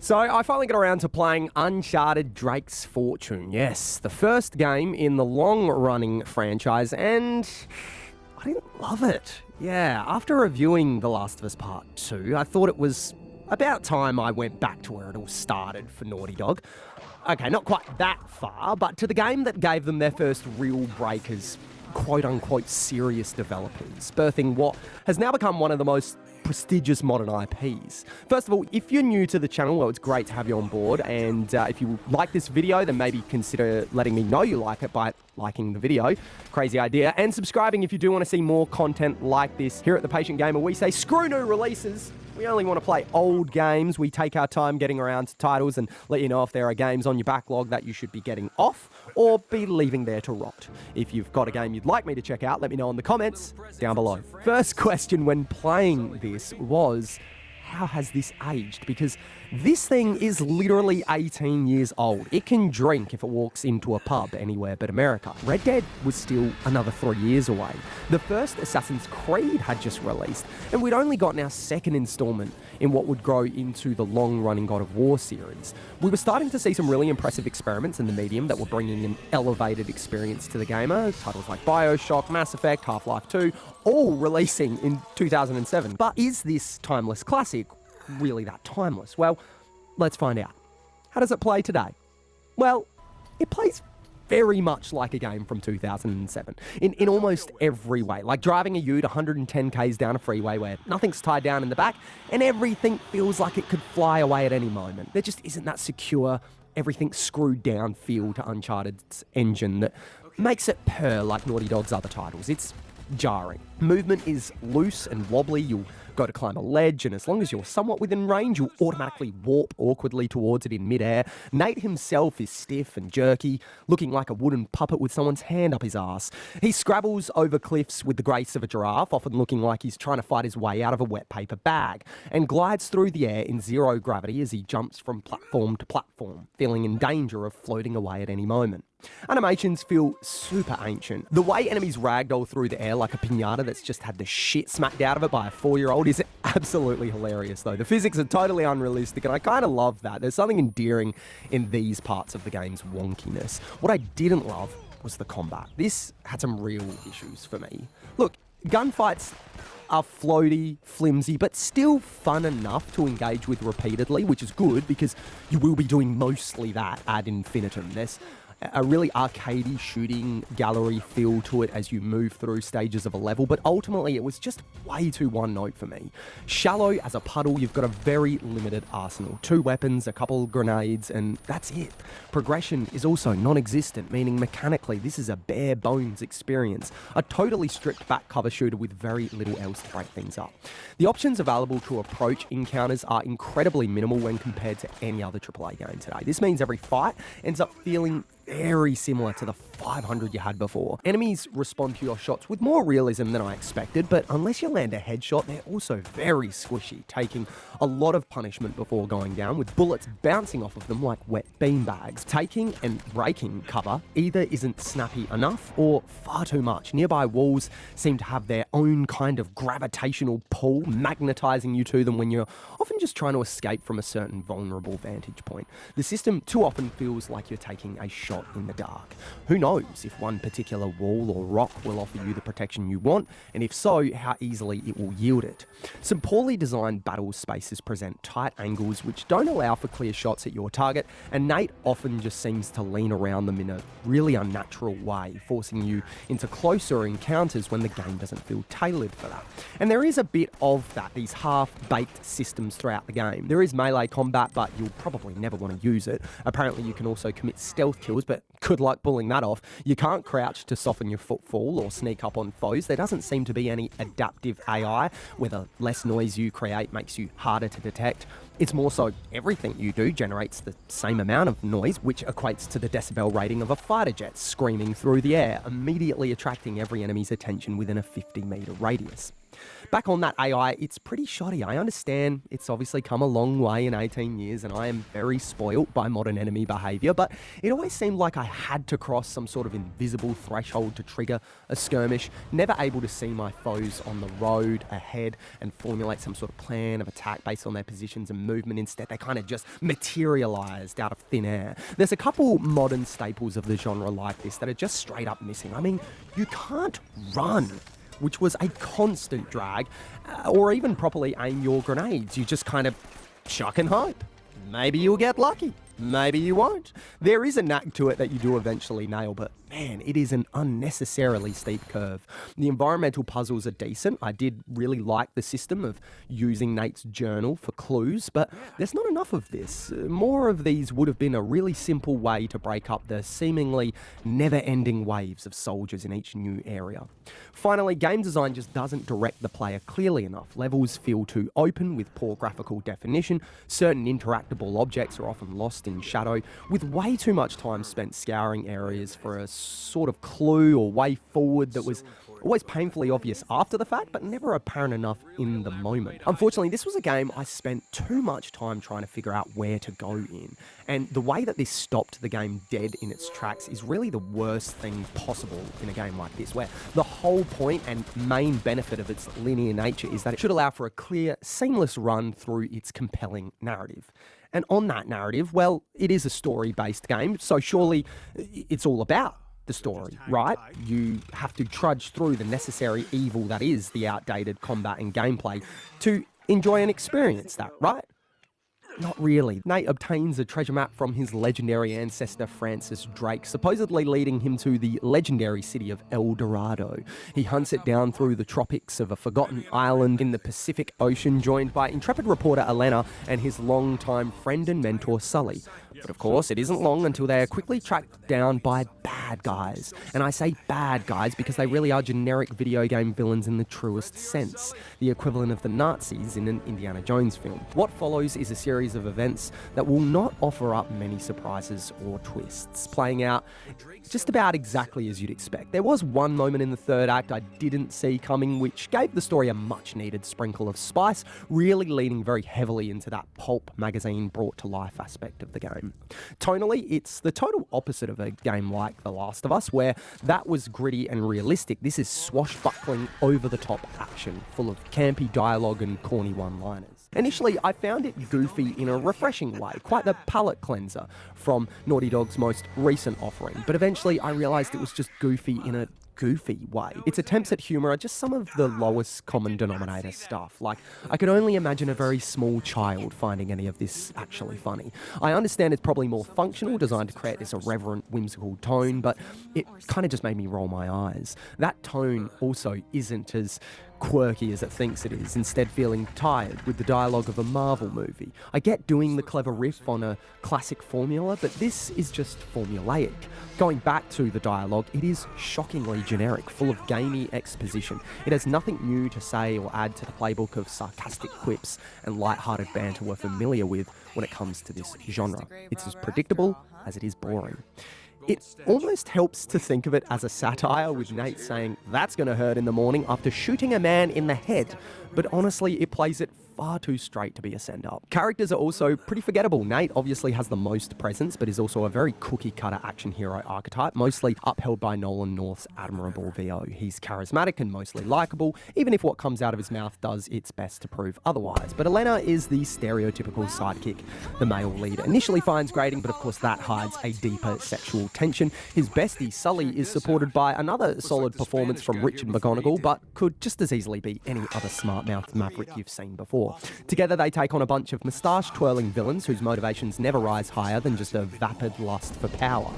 So I finally got around to playing Uncharted Drake's Fortune. Yes, the first game in the long-running franchise, and I didn't love it. Yeah, after reviewing The Last of Us Part 2, I thought it was about time I went back to where it all started for Naughty Dog. Okay, not quite that far, but to the game that gave them their first real break as quote-unquote serious developers, birthing what has now become one of the most prestigious modern IPs. First of all, if you're new to the channel, well, it's great to have you on board, and if you like this video, then maybe consider letting me know you like it by liking the video. Crazy idea. And subscribing if you do want to see more content like this. Here at The Patient Gamer, we say screw new releases. We only want to play old games. We take our time getting around to titles and let you know if there are games on your backlog that you should be getting off or be leaving there to rot. If you've got a game you'd like me to check out, let me know in the comments down below. First question when playing this was, how has this aged? Because this thing is literally 18 years old. It can drink if it walks into a pub anywhere but America. Red Dead was still another 3 years away. The first Assassin's Creed had just released, and we'd only gotten our second installment in what would grow into the long-running God of War series. We were starting to see some really impressive experiments in the medium that were bringing an elevated experience to the gamer. Titles like BioShock, Mass Effect, Half-Life 2, all releasing in 2007. But is this timeless classic really that timeless? Well, let's find out. How does it play today? Well, it plays very much like a game from 2007 in almost every way. Like driving a ute 110 k's down a freeway where nothing's tied down in the back and everything feels like it could fly away at any moment. There just isn't that secure, everything screwed down feel to Uncharted's engine that makes it purr like Naughty Dog's other titles. It's jarring. Movement is loose and wobbly. You'll go to climb a ledge, and as long as you're somewhat within range, you'll automatically warp awkwardly towards it in midair. Nate himself is stiff and jerky, looking like a wooden puppet with someone's hand up his ass. He scrabbles over cliffs with the grace of a giraffe, often looking like he's trying to fight his way out of a wet paper bag, and glides through the air in zero gravity as he jumps from platform to platform, feeling in danger of floating away at any moment. Animations feel super ancient. The way enemies ragdoll through the air like a piñata that's just had the shit smacked out of it by a 4-year-old is absolutely hilarious though. The physics are totally unrealistic and I kind of love that. There's something endearing in these parts of the game's wonkiness. What I didn't love was the combat. This had some real issues for me. Look, gunfights are floaty, flimsy, but still fun enough to engage with repeatedly, which is good because you will be doing mostly that ad infinitum. There's a really arcadey shooting gallery feel to it as you move through stages of a level, but ultimately it was just way too one note for me. Shallow as a puddle, you've got a very limited arsenal. 2 weapons, a couple of grenades, and that's it. Progression is also non-existent, meaning mechanically this is a bare bones experience. A totally stripped back cover shooter with very little else to break things up. The options available to approach encounters are incredibly minimal when compared to any other AAA game today. This means every fight ends up feeling very similar to the 500 you had before. Enemies respond to your shots with more realism than I expected, but unless you land a headshot, they're also very squishy, taking a lot of punishment before going down, with bullets bouncing off of them like wet beanbags. Taking and breaking cover either isn't snappy enough or far too much. Nearby walls seem to have their own kind of gravitational pull, magnetizing you to them when you're often just trying to escape from a certain vulnerable vantage point. The system too often feels like you're taking a shot in the dark. Who knows if one particular wall or rock will offer you the protection you want, and if so, how easily it will yield it. Some poorly designed battle spaces present tight angles which don't allow for clear shots at your target, and Nate often just seems to lean around them in a really unnatural way, forcing you into closer encounters when the game doesn't feel tailored for that. And there is a bit of that, these half-baked systems throughout the game. There is melee combat, but you'll probably never want to use it. Apparently you can also commit stealth kills, but good luck pulling that off. You can't crouch to soften your footfall or sneak up on foes. There doesn't seem to be any adaptive AI, where the less noise you create makes you harder to detect. It's more so everything you do generates the same amount of noise, which equates to the decibel rating of a fighter jet screaming through the air, immediately attracting every enemy's attention within a 50-meter radius. Back on that AI, it's pretty shoddy. I understand it's obviously come a long way in 18 years, and I am very spoilt by modern enemy behaviour, but it always seemed like I had to cross some sort of invisible threshold to trigger a skirmish, never able to see my foes on the road ahead and formulate some sort of plan of attack based on their positions and movement. Instead, they kind of just materialised out of thin air. There's a couple modern staples of the genre like this that are just straight up missing. I mean, you can't run, which was a constant drag, or even properly aim your grenades. You just kind of chuck and hope. Maybe you'll get lucky. Maybe you won't. There is a knack to it that you do eventually nail, but man, it is an unnecessarily steep curve. The environmental puzzles are decent. I did really like the system of using Nate's journal for clues, but there's not enough of this. More of these would have been a really simple way to break up the seemingly never-ending waves of soldiers in each new area. Finally, game design just doesn't direct the player clearly enough. Levels feel too open with poor graphical definition. Certain interactable objects are often lost in shadow, with way too much time spent scouring areas for a sort of clue or way forward that was always painfully obvious after the fact, but never apparent enough in the moment. Unfortunately, this was a game I spent too much time trying to figure out where to go in, and the way that this stopped the game dead in its tracks is really the worst thing possible in a game like this, where the whole point and main benefit of its linear nature is that it should allow for a clear, seamless run through its compelling narrative. And on that narrative, well, it is a story-based game, so surely it's all about the story, right? You have to trudge through the necessary evil that is the outdated combat and gameplay to enjoy and experience that, right? Not really. Nate obtains a treasure map from his legendary ancestor Francis Drake, supposedly leading him to the legendary city of El Dorado. He hunts it down through the tropics of a forgotten island in the Pacific Ocean, joined by intrepid reporter Elena and his longtime friend and mentor Sully. But of course, it isn't long until they are quickly tracked down by bad guys. And I say bad guys because they really are generic video game villains in the truest sense, the equivalent of the Nazis in an Indiana Jones film. What follows is a series of events that will not offer up many surprises or twists, playing out just about exactly as you'd expect. There was one moment in the third act I didn't see coming, which gave the story a much-needed sprinkle of spice, really leaning very heavily into that pulp magazine brought to life aspect of the game. Tonally, it's the total opposite of a game like The Last of Us, where that was gritty and realistic. This is swashbuckling, over-the-top action, full of campy dialogue and corny one-liners. Initially, I found it goofy in a refreshing way, quite the palate cleanser from Naughty Dog's most recent offering, but eventually I realised it was just goofy in a goofy way. Its attempts at humour are just some of the lowest common denominator stuff. Like, I could only imagine a very small child finding any of this actually funny. I understand it's probably more functional, designed to create this irreverent, whimsical tone, but it kind of just made me roll my eyes. That tone also isn't as quirky as it thinks it is, instead feeling tired with the dialogue of a Marvel movie. I get doing the clever riff on a classic formula, but this is just formulaic. Going back to the dialogue, it is shockingly generic, full of gamey exposition. It has nothing new to say or add to the playbook of sarcastic quips and light-hearted banter we're familiar with when it comes to this genre. It's as predictable as it is boring. It almost helps to think of it as a satire, with Nate saying, "That's gonna hurt in the morning," after shooting a man in the head. But honestly, it plays it far too straight to be a send-up. Characters are also pretty forgettable. Nate obviously has the most presence, but is also a very cookie-cutter action hero archetype, mostly upheld by Nolan North's admirable VO. He's charismatic and mostly likeable, even if what comes out of his mouth does its best to prove otherwise. But Elena is the stereotypical sidekick the male lead initially finds grating, but of course that hides a deeper sexual tension. His bestie, Sully, is supported by another solid performance from Richard McGonagall, but could just as easily be any other smart-mouthed maverick you've seen before. Together they take on a bunch of moustache-twirling villains whose motivations never rise higher than just a vapid lust for power.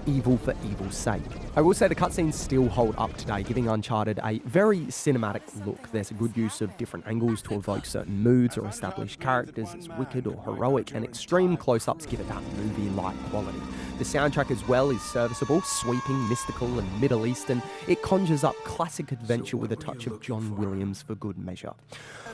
Evil for evil's sake. I will say the cutscenes still hold up today, giving Uncharted a very cinematic look. There's a good use of different angles to evoke certain moods or establish characters as wicked or heroic, and extreme close-ups give it that movie-like quality. The soundtrack as well is serviceable, sweeping, mystical and Middle Eastern. It conjures up classic adventure with a touch of John Williams for good measure.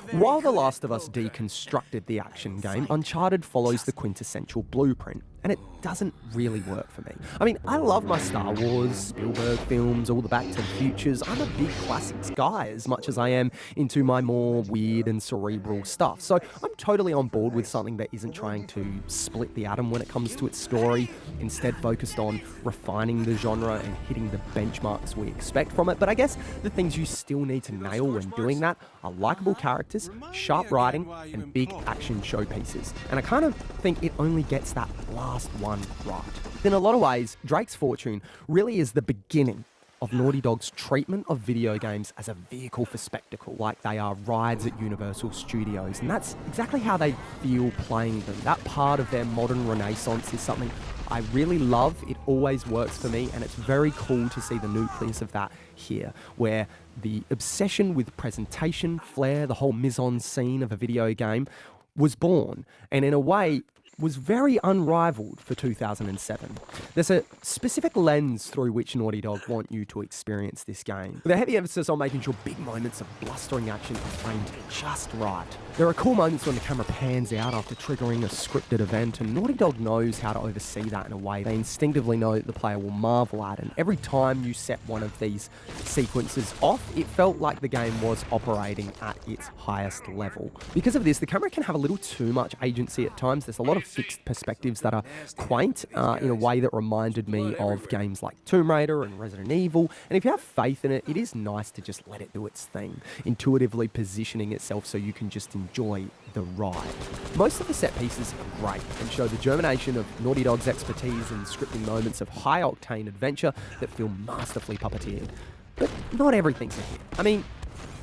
While The Last of Us deconstructed the action game, Uncharted follows the quintessential blueprint, and it doesn't really work for me. I mean, I love my Star Wars, Spielberg films, all the Back to the Futures. I'm a big classics guy as much as I am into my more weird and cerebral stuff. So I'm totally on board with something that isn't trying to split the atom when it comes to its story, instead focused on refining the genre and hitting the benchmarks we expect from it. But I guess the things you still need to nail when doing that are likable characters, sharp writing, and big action showpieces. And I kind of think it only gets that last one right. In a lot of ways, Drake's Fortune really is the beginning of Naughty Dog's treatment of video games as a vehicle for spectacle, like they are rides at Universal Studios. And that's exactly how they feel playing them. That part of their modern renaissance is something I really love. It always works for me, and it's very cool to see the nucleus of that here, where the obsession with presentation, flair, the whole mise-en-scene of a video game was born, and in a way was very unrivaled for 2007. There's a specific lens through which Naughty Dog want you to experience this game, with a heavy emphasis on making sure big moments of blustering action are framed just right. There are cool moments when the camera pans out after triggering a scripted event, and Naughty Dog knows how to oversee that in a way they instinctively know that the player will marvel at, and every time you set one of these sequences off, it felt like the game was operating at its highest level. Because of this, the camera can have a little too much agency at times. There's a lot of fixed perspectives that are quaint in a way that reminded me of games like Tomb Raider and Resident Evil, and if you have faith in it, it is nice to just let it do its thing, intuitively positioning itself so you can just enjoy the ride. Most of the set pieces are great and show the germination of Naughty Dog's expertise in scripting moments of high-octane adventure that feel masterfully puppeteered. But not everything's a hit. I mean,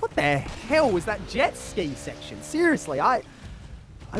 what the hell was that jet ski section? Seriously, I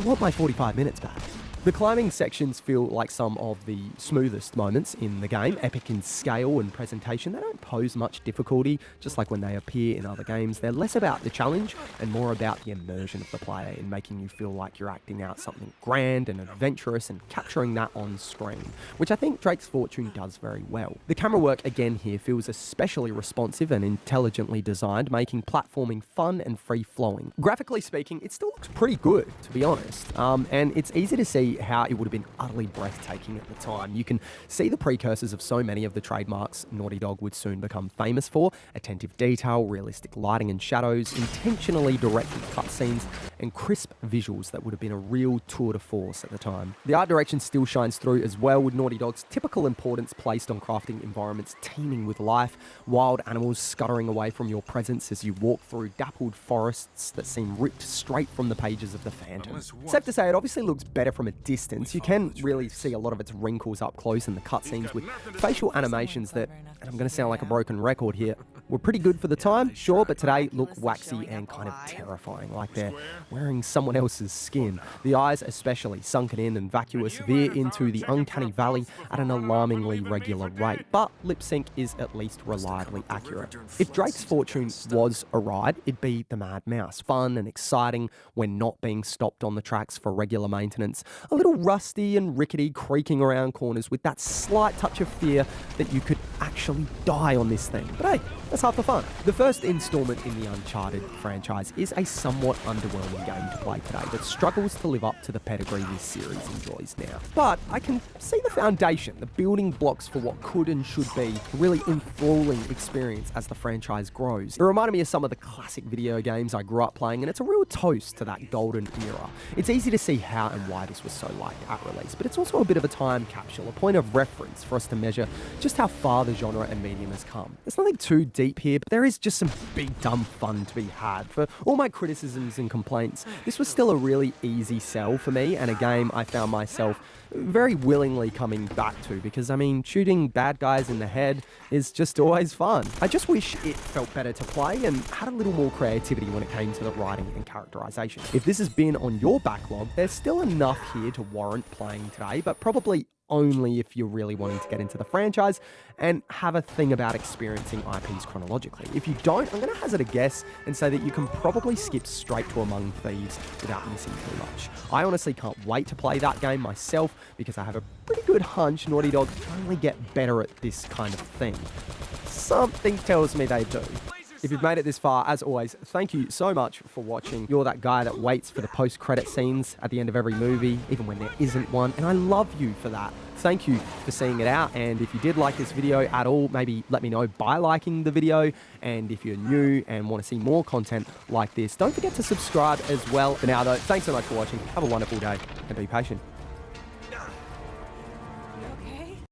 want my 45 minutes back. The climbing sections feel like some of the smoothest moments in the game, epic in scale and presentation. They don't pose much difficulty, just like when they appear in other games. They're less about the challenge and more about the immersion of the player in making you feel like you're acting out something grand and adventurous and capturing that on screen, which I think Drake's Fortune does very well. The camera work again here feels especially responsive and intelligently designed, making platforming fun and free-flowing. Graphically speaking, it still looks pretty good, to be honest, and it's easy to see how it would have been utterly breathtaking at the time. You can see the precursors of so many of the trademarks Naughty Dog would soon become famous for: attentive detail, realistic lighting and shadows, intentionally directed cutscenes, and crisp visuals that would have been a real tour de force at the time. The art direction still shines through as well, with Naughty Dog's typical importance placed on crafting environments teeming with life, wild animals scuttering away from your presence as you walk through dappled forests that seem ripped straight from the pages of the Phantom. Safe to say, it obviously looks better from a distance. You can really see a lot of its wrinkles up close in the cutscenes, with facial animations that, and I'm going to sound like a broken record here, were pretty good for the time, sure, but today look waxy and kind of terrifying, like they're wearing someone else's skin. The eyes especially, sunken in and vacuous, veer into the uncanny valley at an alarmingly regular rate, but lip sync is at least reliably accurate. If Drake's Fortune was a ride, it'd be the Mad Mouse, fun and exciting when not being stopped on the tracks for regular maintenance, a little rusty and rickety, creaking around corners with that slight touch of fear that you could actually die on this thing. But hey, that's half the fun. The first installment in the Uncharted franchise is a somewhat underwhelming game to play today that struggles to live up to the pedigree this series enjoys now. But I can see the foundation, the building blocks for what could and should be a really enthralling experience as the franchise grows. It reminded me of some of the classic video games I grew up playing, and it's a real toast to that golden era. It's easy to see how and why this was so liked at release, but it's also a bit of a time capsule, a point of reference for us to measure just how far the genre and medium has come. There's nothing too deep here, but there is just some big dumb fun to be had. For all my criticisms and complaints, this was still a really easy sell for me, and a game I found myself very willingly coming back to, because I mean, shooting bad guys in the head is just always fun. I just wish it felt better to play and had a little more creativity when it came to the writing and characterization. If this has been on your backlog, there's still enough here to warrant playing today, but probably only if you're really wanting to get into the franchise and have a thing about experiencing IPs chronologically. If you don't, I'm going to hazard a guess and say that you can probably skip straight to Among Thieves without missing too much. I honestly can't wait to play that game myself, because I have a pretty good hunch Naughty Dog can only get better at this kind of thing. Something tells me they do. If you've made it this far, as always, thank you so much for watching. You're that guy that waits for the post-credit scenes at the end of every movie, even when there isn't one, and I love you for that. Thank you for seeing it out, and if you did like this video at all, maybe let me know by liking the video, and if you're new and want to see more content like this, don't forget to subscribe as well. For now though, thanks so much for watching, have a wonderful day, and be patient.